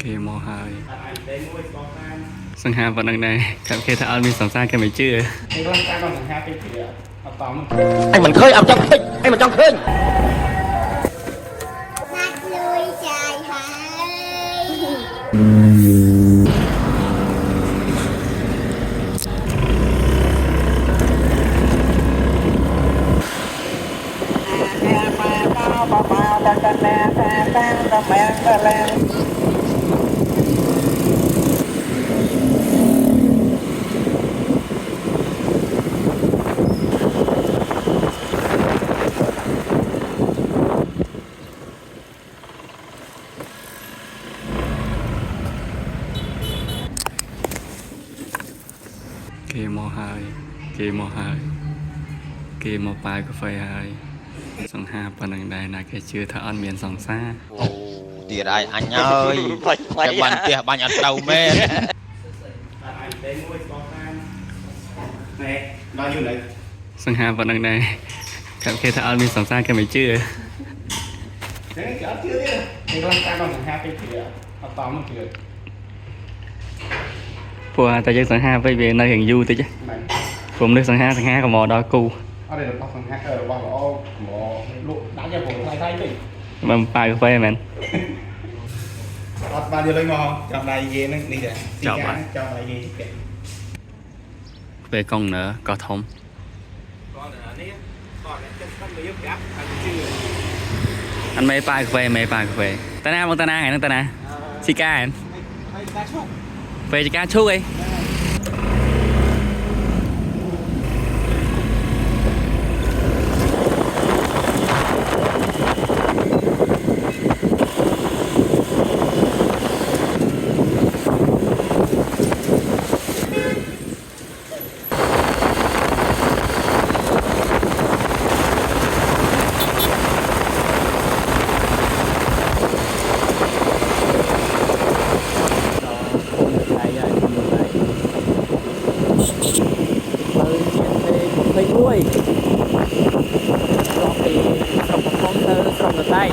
គេមកហើយសង្ហាប៉ុណ្ណឹងដែរតែគេថាអត់មានសង្សារគេមិនជឿគេឡើងតាមសង្ហាគេជឿអត់តាមអញមិនឃើញអត់ចង់ឃើញអញមិនចង់ឃើញណាត់លុយចាយហើយគេមកហើយគេមកហើយគេមកប៉ាកាហ្វេហើយសង្ហាប៉ុណ្ណឹងដែរណាគេជឿថាអត់មានសង្សារទៀតឯងអញហើយតែបានផ្ទះបាញ់អត់ត្រូវមែនអញទេមួយស្បតាមណែដល់យូរនៅសង្ហាប៉ុណ្ណឹងដែរតែគេថាអត់មានសង្សារគេមិនជឿទេគេអត់ជឿទេគេឡើងតាមសង្ហាគេជឿអត់តាមជឿព្រោះតែយើងសង្ហាវិញវានៅយ៉ាងយូរតិចព្រមនេះសង្ហាក៏មកដល់គូអត់ទេរបស់សង្ហារបស់ល្អមកលក់ដាច់ទៅព្រោះថ្លៃតិចមិនប៉ាកាហ្វេមែនអត់បានយកលុយមកចាំដៃយេហ្នឹងនេះដែរចាំដៃយេគេពេលកុងណឺក៏ធំcòn ở đây còn cái chân mới giúp gấp anh chưa anh mê pa cà phê ta na ta na ngày ta na sika em về cá chua đi đuôi rồi thì sòng một con tơ sòng ở tay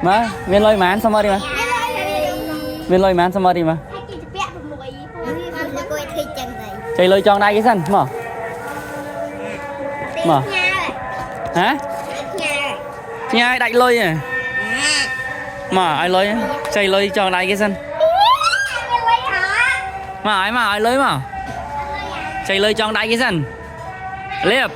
má viên lôi mán xong rồi đi mà viên lôi mán xong rồi đi mà chạy lôi tròn đây cái sân mở hả nhà đại lôi à mà ai lôi chạy lôi tròn đây cái sân mà ai lôi mà chạy lôi tròn đây cái sân liệp